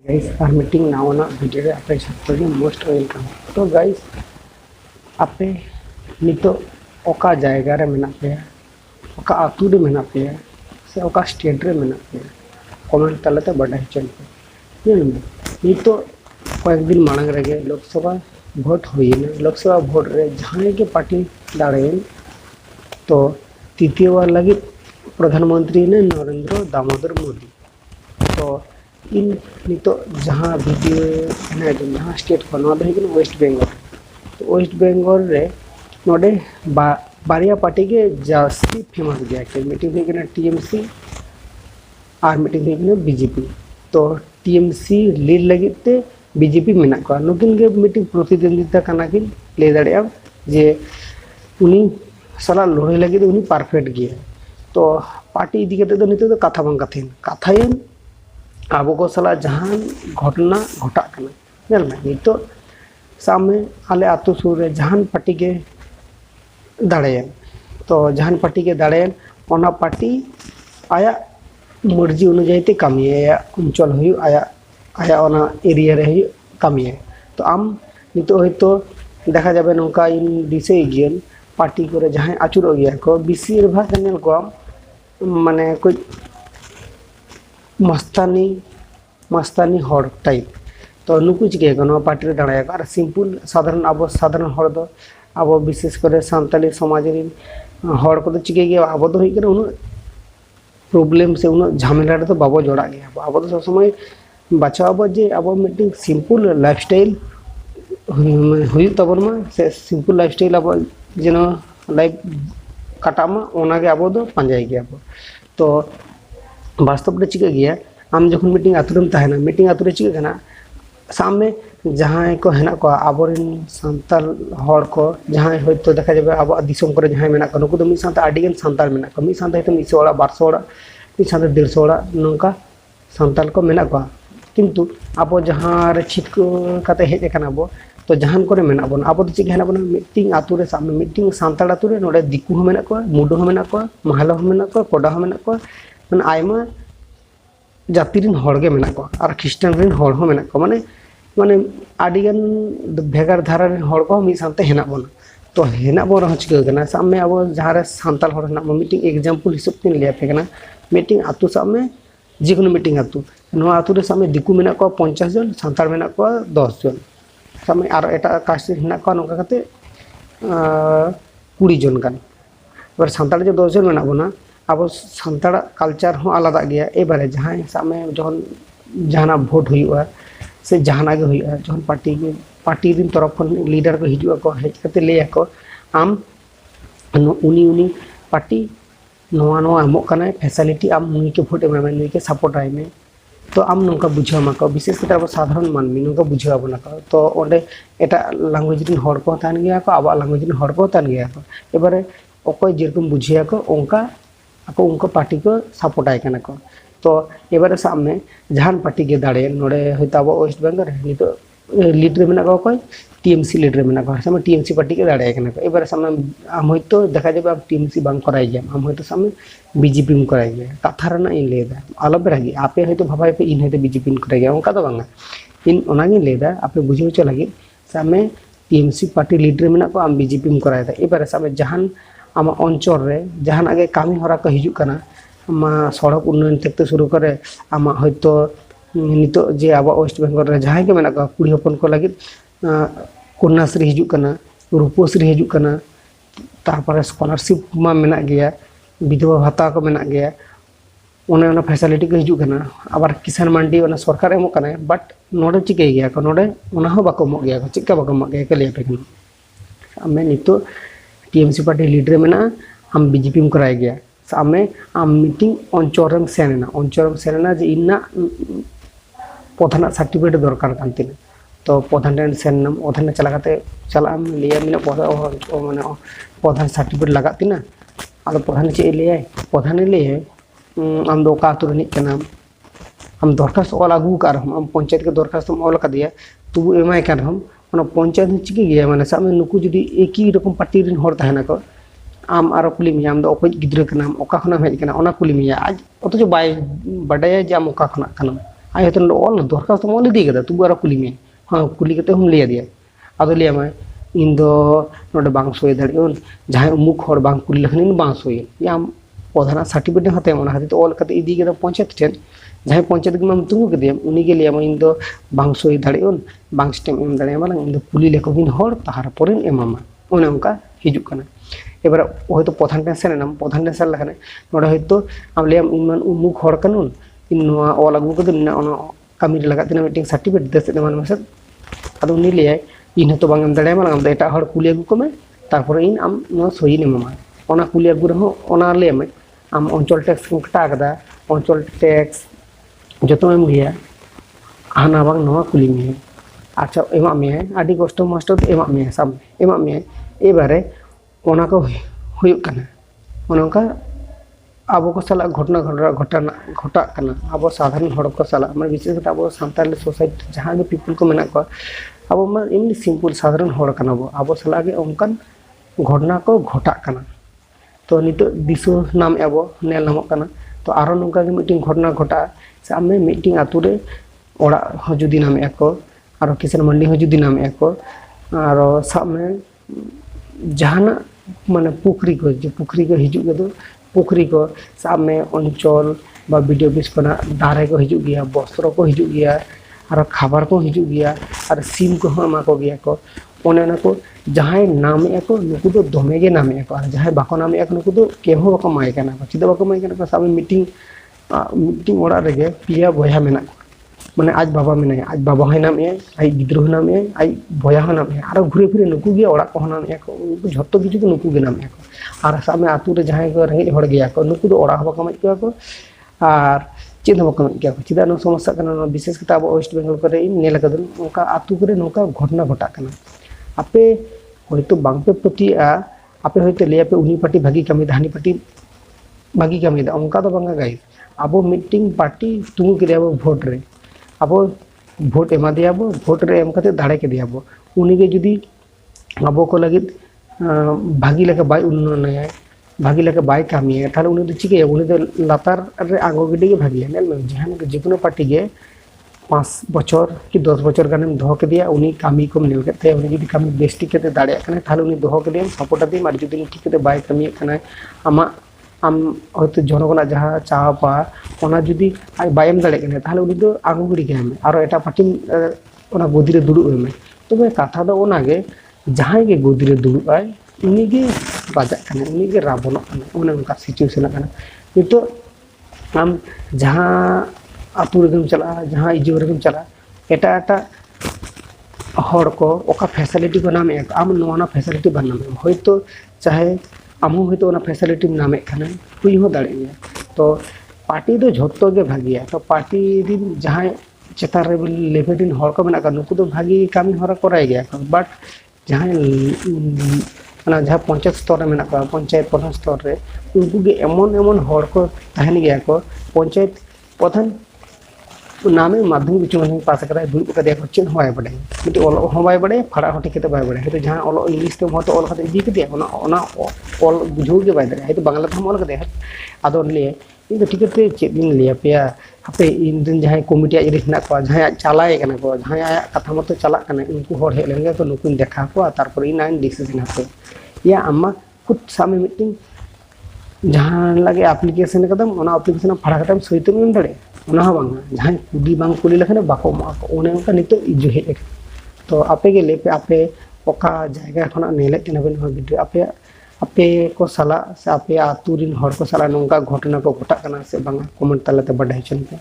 Guys are meeting नावना video रे आपे छात्र के मोस्ट वेलकम। तो गाइस आपे नितो ओका जायगा रे मेना पे ओका आतु रे मेना पे से ओका स्टेट रे मेना पे कमेंट तलते बड़ा चल पे ये नितो कয়েক दिन मांग रे लोकसभा भोट हुईना लोकसभा भोट रे जहां के पार्टी दाड़ेन तो तृतीय बार लगी प्रधानमंत्री ने नरेंद्र दामोदर मोदी। तो इन नितो जहाँ वीडियो है जहाँ स्टेट को वेस्ट बेंगल तो वेस्ट बेंगल रे नोडे बारिया पार्टी के जास्ती फेमस गया के मीटिंग हुई टीएमसी और मीटिंग हुई बीजेपी। तो टीएमसी लीड लगे ते बीजेपी मेना को नुकिन के मीटिंग प्रतिद्वंदिता करना किन ले दाड़े जे उनी सला लड़ाई लगे उनी परफेक्ट गया। तो पार्टी इदी करते तो नितो तो कथा बांग कथेन कथायन अब को सला जहां घटना घटा नितो सामने आले आतु सुर रे जहां पार्टी के दाड़ेन तो जहां पार्टी के दाड़ेन ओना पार्टी आया मर्जी अनुयायी ते कमी आया अंचल हुई आया आया ओना एरिया रे हुई कमी। तो आम नितो हयतो देखा जाबे नोका इन दिसे गियन पार्टी को जहां आचुर गया को बेसिर भाग नेल को माने कोई मस्तानी हर टाइप। तो नुकु चिके पार्टी दाड़ा सिंपल साधारण अब साधारण हर दो अब विशेष कर सानताली समाज हर को चिके गया अब तो उन प्रॉब्लम से उन झमेला तो बाबो जोड़ा गया अब तो सब समय बाचाव जे अब मीटिंग सिंपल लाइफस्टाइल हुई तबन से सिंपल लाइफस्टाइल अब जेनो लाइफ काटामा ओनागे अब दो पांजाई गया। तो वास्तव में चिका गया आम जो मीटिंग आतुरम तहना मीटिंग आतुरे चिका सामने जहाँ को हेना को आबोरिन सांताल हर को जहाँ होतो देखा जाबे अब दिसम करे जहाँ मेना को नुकु दो मिद साथे आडिगन सांताल मेना को मिद साथे 100 ओड़ा 200 ओड़ा मिद साथे 150 ओड़ा नोंका सांताल को मेना को किंतु अब जहाँ रे छिट को कते हेज एकना बो तो जहां को मेना बन अब चिक हेना बन मीटिंग आतु रे सामने मीटिंग सांताल आतु रे नोडे दिकु हो मेना को मुडो हो मेना को महलो हो मेना को कोडा हो मेना को माने आयमा जाति रिन हड़गे मेना को और ख्रिस्टान रिन हड़ हो मेना को माने माने आडिगन भेगार धारा रिन हड़ को मिद साथे हेना बन। तो हेना बन रह चिका कना सामने अब जहां रे सांताल हड़ हेना मीटिंग एग्जांपल हिसाब ते लिया पे कना मीटिंग आतु सामने जेकोनो मीटिंग आतु नो आतु रे सामने दिकु मेना को 50 जन सांताल मेना को 10 जन सामने और एटा कास्ट हेना को नोका कते 20 जन गान और सांताल जो 10 जन मेना बना अब सांताड़ कल्चर हो आलादा गया एबारे जहाँ सामने जहन जहाना भोट हुआ से जहाना गे हुआ जहन पार्टी दिन तरफ लीडर को हिजुआ को हेज करते ले को आम उनी पार्टी नोआ नोआ एमो कना फैसिलिटी आम नुई के भोट एम नुई के सपोर्ट आए में। तो आम नौका बुझामा को विशेष कर अब साधारण मानवी नौका बुझा बना को तो ओंडे एटा लैंग्वेज रिन हड़ को तान गया को अब लैंग्वेज रिन हड़ को तान गया को एबारे ओकोय जेरकम बुझिया को ओंका ako उनको पार्टी को सपोर्ट आए कना को। तो एबारे सामने जहां पार्टी के दाड़े नोडे होता अब वेस्ट बेंगल नितो लीड रे मेना को कोई टीएमसी लीड रे मेना को सामने टीएमसी पार्टी के दाड़े कना को एबारे सामने आम होतो देखा जाबे अब टीएमसी बांग कराई गया आम होतो सामने बीजेपी में कराई गया कथा रना इन लेदा आलो बेरागी आपे होतो भाबाय पे इन होतो बीजेपी में कराई गया उनका तो बांगा इन ओनागी लेदा आपे बुझियो च लगी सामने टीएमसी पार्टी लीड रे मेना को आम बीजेपी में कराई दा एबारे सामने जहां आमा अंचल रे जहां आगे कामी हरा को हिजु कना आमा सड़क उन्नयन तक शुरू करे आमा हयतो नितो जे अब वेस्ट बेंगल रे जहां के मेना को कुड़ी हपन को लगी कन्याश्री हिजु कना रूपश्री हिजु कना तारपर स्कॉलरशिप मा मेना गया विधवा भाता को मेना गया ओना फैसिलिटी को हिजु कना आबार किसान मंडी ओना सरकार एमो कना बट नोडे चिके गया को नोडे ओना हो बाको मो गया को चिका बाको मो गया के ले पे आमे नितो टीएमसी पार्टी लीडर मेना आम बीजेपी में कराई गया सामने आम मीटिंग अंचल सेना जे इना प्रधान सर्टिफिकेट दरकार कांतिना तो प्रधान सेनम प्रधान चला लिया मिना माने प्रधान सर्टिफिकेट लगातिना आलो प्रधान चे ले प्रधान ले आम दो का तो रनिक कना आम दरखास्त ऑल आगू कर हम पंचायत के दरखास्त ऑल का दिया तू एमआई कर हम पंचायत चिके गया माने सामने नुकु जुदी एक ही रकम पार्टी रिन हर तहना को आम आरो कुली मिया आम दो ओकय गिद्रा कना ओका खना हेज कना ओना कुली मिया आज अथच बाय बडाया जे आम ओका खना कना आय तो ऑल दरखास्त तो ऑल इदी कदा तू आरो कुली में हाँ कुली कते हम लिया दिया आदो लिया मैं इन दो नोडे बांग सोय दाड़ियोन जहां उमुक हर बांग कुली लखन इन बांग सोय या प्रधान सर्टिफिकेट हाते मना हाते तो ऑल कते इदी कदा पंचायत ठेन जहां पंचायत के माम तुंगु के दियम उनी के लिया मैं इन दो बांग सोय दाड़ियोन बांग स्टेम एम दाड़िया माला इन दो कुली लेको बिन हर ताहार पोरिन एमामा ओने उनका हिजुक कना एबार हयतो प्रधान टेंशन एनाम प्रधान टेंशन लखने नोडे हयतो आम लियाम इन उमुक हर कानुन इन नोआ ऑल अगु कदो ओना कमी रे लगात मीटिंग सर्टिफिकेट दस एमान मेसेज आदो उनी लिया इन हतो बांग एम दाड़िया माला आम दो एटा हर कुली अगु कमे तारपर इन आम नो सही नेमामा ओना कुली अगु रहो ओना ले मे आम अंचल टैक्स को कटा कदा अंचल टैक्स जतो एम लिया हाना बांग नोआ कुली में अच्छा एमा में आदि कष्ट मस्ट एमा में सब एमा में एबारे ओना को हुयुक कना ओनका आबो को साला घटना घटा कना आबो साधारण हड़ को साला माने विशेष आबो सांताल सोसाइटी जहां पीपल को मेना को आबो मान इमनि सिंपल साधारण हड़ कना आबो साला गे ओनकान घटना को घटा कना तो नितो दिसो नाम आबो नेल नामो कना तो आरो नोंका गे मिटिंग घटना घटा से आमे मिटिंग आतु रे ओड़ा हो जुदी नाम एको आरो किसान मंडी हो जुदी नाम एको आरो सब में जहाना माने पुखरी को हिजु के दो पुखरी को साब में अंचल बा वीडियो ऑफिस कोना दारे को हिजु गया वस्त्र को हिजु गया और खाबार को हिजु गया और सिम को हमा को गया को ओने ना को जहां नाम एको नुकु दो दमे गे नाम एको और जहां बाको नाम एको नुकु दो केहो बाको माय काना को चिदा बाको माय काना को साब मीटिंग ओड़ा रेगे पिया बया मेना माने आज बाबा मेना आज बाबा है नाम ए आई गिद्रो नाम ए आई बया है नाम ए और घुरे फिरे नुकु गे ओड़ा को नाम एको नुकु झट्टो किछु को नुकु गे नाम एको और साब में आतु रे जहां को रेंगे हड़ गया को नुकु दो ओड़ा बाको माय को और चेद बाको माय को चिदा नो समस्या कना विशेष कता अब वेस्ट बेंगल करे इन नेल कदन ओका आतु करे नोका घटना घटा कना आपे हयतो बांगपे पतिया आपे हयतो ले आपे उनी पार्टी भागी कमी धानी पार्टी भागी कमी दा ओंका दो बांगा गाइस अब मीटिंग पार्टी तुंगु के दियाबो वोट रे अब वोट एमा दियाबो वोट रे एम कते दाड़े के दियाबो उनी के जुदी अब को लगी भागी लेके बाय उन्नयन भागी लेके बाय कमी है ताले उनी दो चिके उनी दो लातार रे आंगो गिडी के भागी नेल में जहां जे कोनो पार्टी के 5 बछर कि 10 बछर गाने दो के दिया उनी कमी को नेल केते उनी जुदी कमी बेस्टी केते दाड़े कने ताले उनी दो के दिया सपोर्ट दी मार जुदी ठीक केते बाय कमी कने आमा आम हयतो जनगणा जहां चापा ओना जुदी आई बायम दाड़े कने ताले उनी दो आंगो गिडी के हमें और एटा पार्टी ओना गोदी रे दुडु में तो मैं कथा दो ओना गे जहां गे गोदी रे दुडु आय उनी गे बाजा कने उनी गे रावण कने ओने उनका सिचुएशन कने नितो आम जहां आतु रेगम चला जहां इजो रेगम चला एटा एटा हर को ओका फैसिलिटी को नाम एक आम नोना फैसिलिटी बनाम हयतो चाहे आम हयतो ओना फैसिलिटी नामे खाना हुई हो दाड़े गया तो पार्टी दो झोटो गे भागिया तो पार्टी दिन जहां चेतार रे लेवल दिन हर को मेना का नुकु दो भागी कामी हरा कराय गया बट जहां ना जहां पंचायत स्तर रे मेना का पंचायत प्रधान स्तर रे उनको गे एमन हर को तहन गया को पंचायत प्रधान नामे माध्यमिक उच्च माध्यमिक पास करा दुड़ का दिया चेन होय बडे मिटे ऑल होय बडे फड़ा हटी केते बाय बडे तो जहां ऑल इंग्लिश ते मतो ऑल खाते इदी के दिया ओना ऑल बुझो के बाय दे तो बांग्ला ते ऑल के दे आदो लिए इन तो टिकट चेक दिन लिया पे हापे इन दिन जहां कमिटी आजरी हिना को जहां चलाए कना को जहां कथा मतो चला कना उनको हर हे लेंगे तो नुकुन देखा को तारपर इन नाइन डिसीजन हाते या अम्मा खुद सामे मीटिंग जहां लगे एप्लीकेशन कदम ओना एप्लीकेशन फड़ा कदम सहित में दड़े ओना बांगा जहां कुडी बांग कुली लखने बाको मा को ओने उनका नितो इजु हे तो आपे के लेपे आपे ओका जगह खना नेले केना बेन हो वीडियो आपे को साला से आपे आतु रिन हर को साला नोंका घटना को घटा कना से बांगा कमेंट तलाते बडाई चनते।